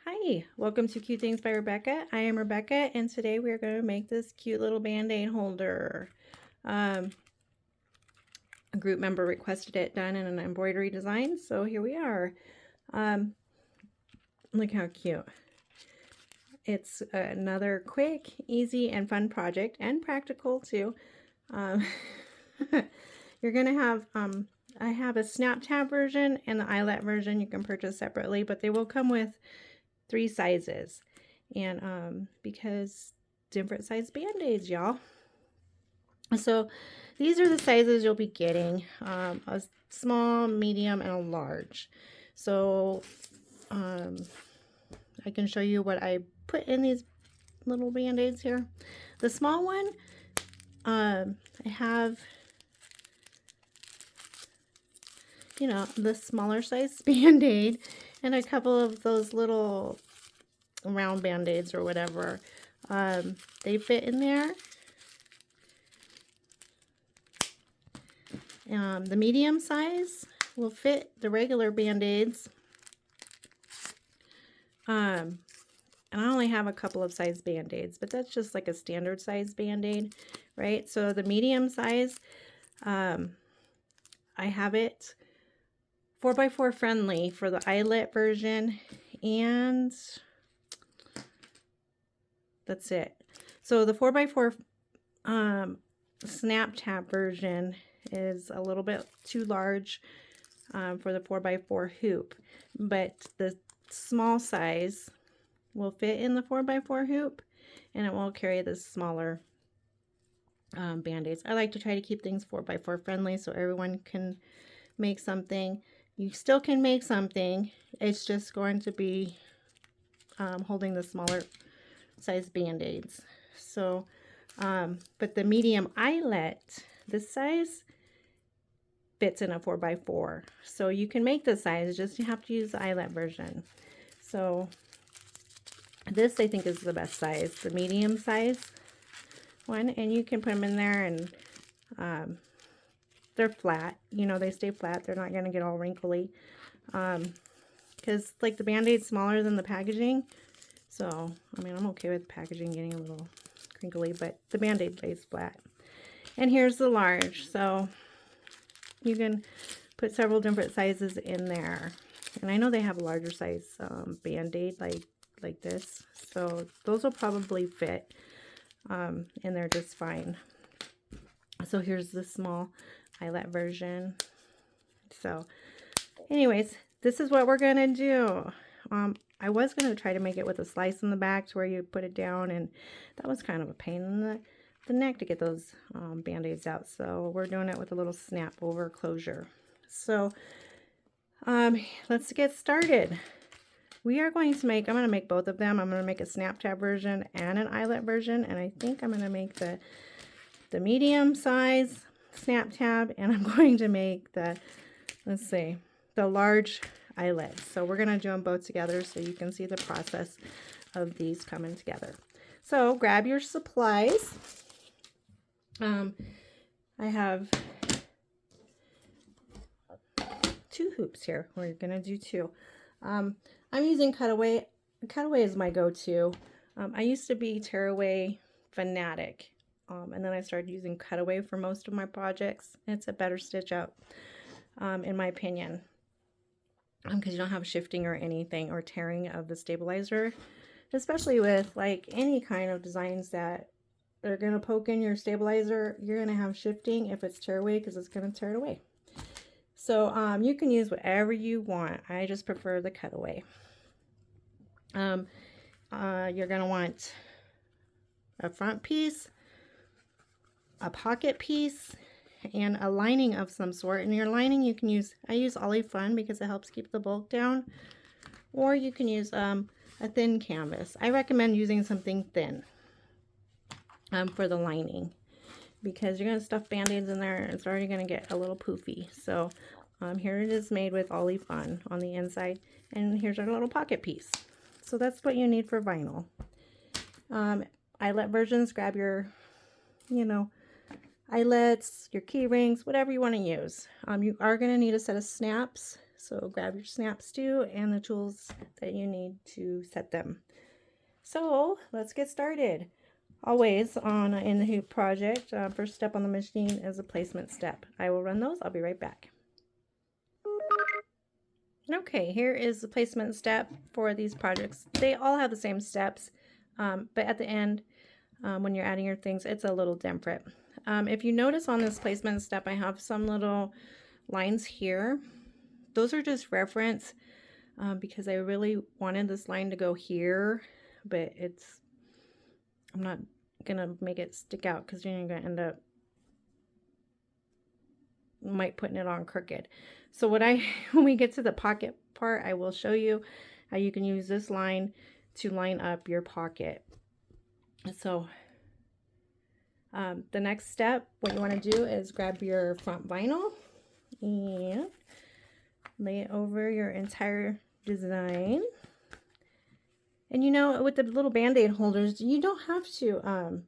Hi, welcome to Cute Things by Rebecca. I am Rebecca, and today we are going to make this cute little band-aid holder. A group member requested it done in an embroidery design, so here we are. Look how cute. It's another quick, easy, and fun project, and practical too. You're going to have, I have a snap tab version and the eyelet version you can purchase separately, but they will come with 3 sizes, and because different size band-aids, y'all. So these are the sizes you'll be getting, a small, medium, and a large. So I can show you what I put in these little band-aids here. The small one, I have, you know, the smaller size band-aid and a couple of those little round band-aids or whatever. They fit in there. The medium size will fit the regular band-aids. And I only have a couple of size band-aids, but that's just like a standard size band-aid, right? So the medium size, I have it 4x4 friendly for the eyelet version, and that's it. So the 4x4 snap tab version is a little bit too large for the 4x4 hoop, but the small size will fit in the 4x4 hoop, and it won't carry the smaller band-aids. I like to try to keep things 4x4 friendly so everyone can make something. You still can make something, it's just going to be holding the smaller size band-aids. So but the medium eyelet, this size, fits in a 4x4. So you can make this size, just you have to use the eyelet version. So this I think is the best size, the medium size one, and you can put them in there, and they're flat, you know, they stay flat, they're not going to get all wrinkly, because like the band-aid's smaller than the packaging. So I mean, I'm okay with packaging getting a little crinkly, but the band-aid lays flat. And here's the large, so you can put several different sizes in there. And I know they have a larger size band-aid like this, so those will probably fit in there just fine. So here's the small eyelet version. So anyways, this is what we're gonna do. I was gonna try to make it with a slice in the back to where you put it down, and that was kind of a pain in the neck to get those band-aids out. So we're doing it with a little snap over closure. So let's get started. We are going to make, I'm going to make both of them. I'm going to make a snap tab version and an eyelet version, and I think I'm going to make the medium size snap tab, and I'm going to make the, let's see, the large eyelet. So we're going to do them both together so you can see the process of these coming together. So grab your supplies. I have 2 hoops here. We're going to do 2. I'm using cutaway. Cutaway is my go-to. I used to be tearaway fanatic, and then I started using cutaway for most of my projects. It's a better stitch out, in my opinion, because you don't have shifting or anything or tearing of the stabilizer, especially with like any kind of designs that are going to poke in your stabilizer. You're going to have shifting if it's tearaway, because it's going to tear it away. So you can use whatever you want. I just prefer the cutaway. You're going to want a front piece, a pocket piece, and a lining of some sort. And your lining you can use, I use Olive Fun because it helps keep the bulk down. Or you can use a thin canvas. I recommend using something thin for the lining, because you're going to stuff band-aids in there and it's already going to get a little poofy. So here it is made with Olive Fun on the inside, and here's our little pocket piece. So that's what you need for vinyl. Eyelet versions, grab your, you know, eyelets, your key rings, whatever you want to use. You are going to need a set of snaps. So grab your snaps too and the tools that you need to set them. So let's get started. Always in the hoop project, first step on the machine is a placement step. I will run those. I'll be right back. Okay, here is the placement step for these projects. They all have the same steps, but at the end, when you're adding your things, it's a little different. If you notice on this placement step, I have some little lines here. Those are just reference because I really wanted this line to go here, but I'm not gonna make it stick out because you're gonna end up putting it on crooked. So when we get to the pocket part, I will show you how you can use this line to line up your pocket. So the next step, what you want to do is grab your front vinyl and lay it over your entire design. And you know, with the little band-aid holders, you don't have to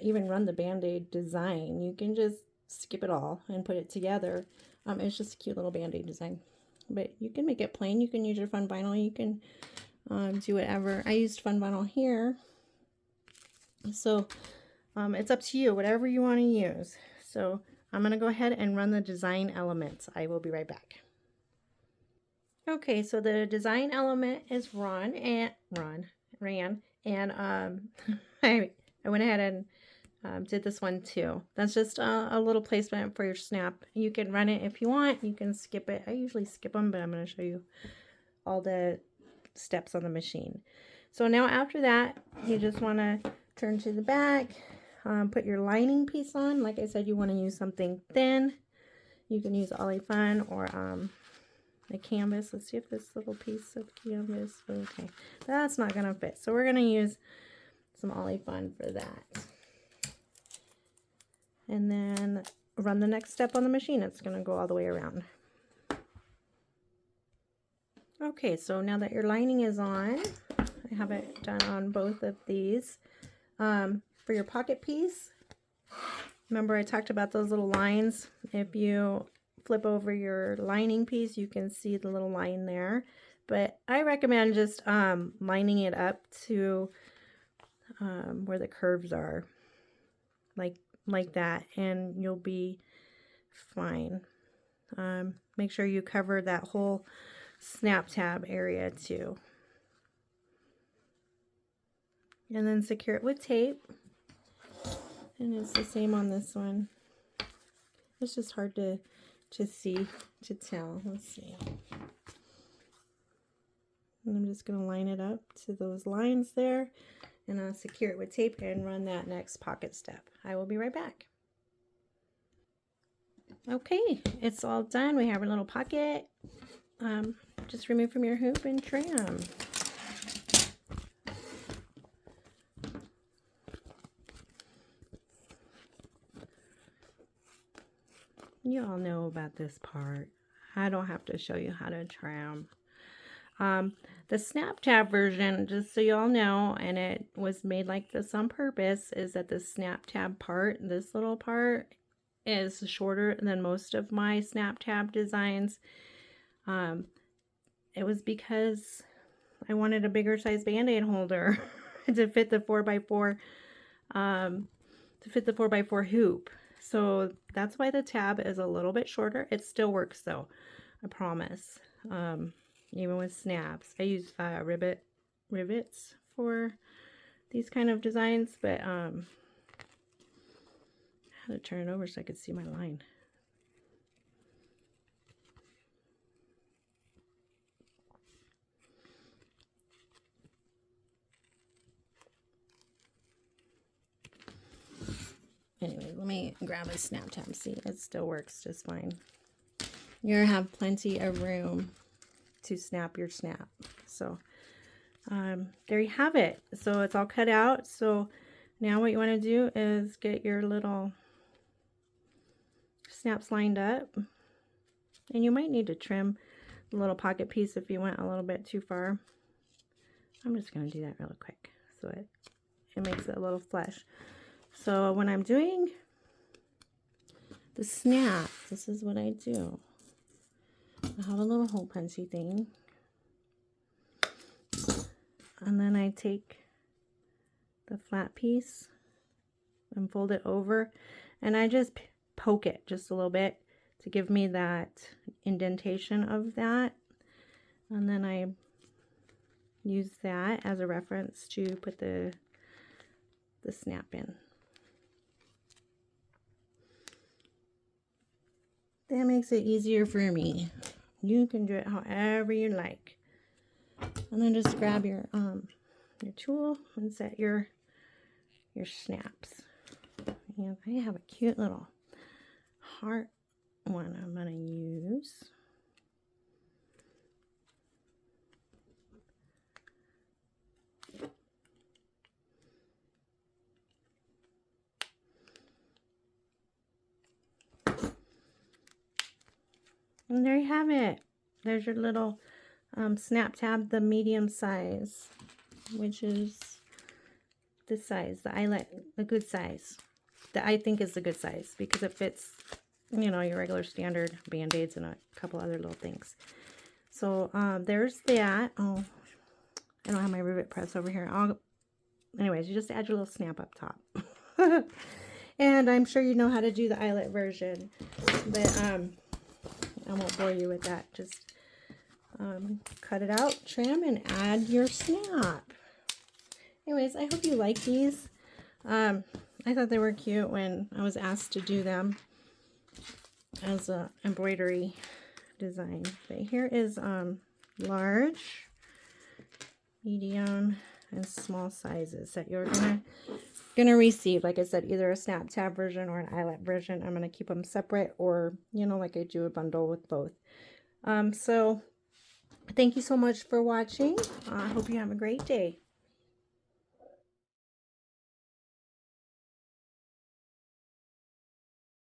even run the band-aid design. You can just skip it all and put it together. It's just a cute little band-aid design, but you can make it plain. You can use your fun vinyl. You can do whatever. I used fun vinyl here, so it's up to you, whatever you want to use. So I'm gonna go ahead and run the design elements. I will be right back. Okay, so the design element is ran, and I went ahead and did this one too. That's just a little placement for your snap. You can run it if you want. You can skip it. I usually skip them, but I'm going to show you all the steps on the machine. So now after that, you just want to turn to the back, put your lining piece on. Like I said, you want to use something thin. You can use Ollie-Fun or a canvas. Let's see if this little piece of canvas, okay, that's not going to fit. So we're going to use some Ollie-Fun for that. And then run the next step on the machine. It's going to go all the way around. Okay, so now that your lining is on, I have it done on both of these. For your pocket piece, remember I talked about those little lines. If you flip over your lining piece, you can see the little line there. But I recommend just lining it up to where the curves are, like that, and you'll be fine. Make sure you cover that whole snap tab area too. And then secure it with tape. And it's the same on this one. It's just hard to tell. Let's see. And I'm just going to line it up to those lines there. And I'll secure it with tape and run that next pocket step. I will be right back. Okay, it's all done. We have our little pocket. Just remove from your hoop and trim. You all know about this part. I don't have to show you how to trim. The snap tab version, just so you all know, and it was made like this on purpose, is that the snap tab part, this little part, is shorter than most of my snap tab designs. It was because I wanted a bigger size band-aid holder to fit the 4x4 hoop. So that's why the tab is a little bit shorter. It still works though, I promise. Even with snaps. I use rivets for these kind of designs, but I had to turn it over so I could see my line. Anyway, let me grab a snap tab. See, it still works just fine. You're gonna have plenty of room to snap your snap. So there you have it. So it's all cut out. So now what you want to do is get your little snaps lined up, and you might need to trim the little pocket piece if you went a little bit too far. I'm just going to do that really quick so it makes it a little flush. So when I'm doing the snap, this is what I do. I have a little hole punchy thing. And then I take the flat piece and fold it over, and I just poke it just a little bit to give me that indentation of that. And then I use that as a reference to put the snap in. That makes it easier for me. You can do it however you like. And then just grab your tool and set your snaps. And I have a cute little heart one I'm going to use. And there you have it. There's your little snap tab, the medium size, which is this size, the eyelet, a good size. That I think is the good size because it fits, you know, your regular standard band-aids and a couple other little things. So there's that. Oh, I don't have my rivet press over here. Anyways, you just add your little snap up top. And I'm sure you know how to do the eyelet version, but I won't bore you with that. Just cut it out, trim, and add your snap. Anyways, I hope you like these. I thought they were cute when I was asked to do them as a embroidery design. But here is large, medium, and small sizes that you're gonna receive. Like I said, either a snap tab version or an eyelet version. I'm gonna keep them separate, or you know, like I do a bundle with both. So thank you so much for watching. I hope you have a great day.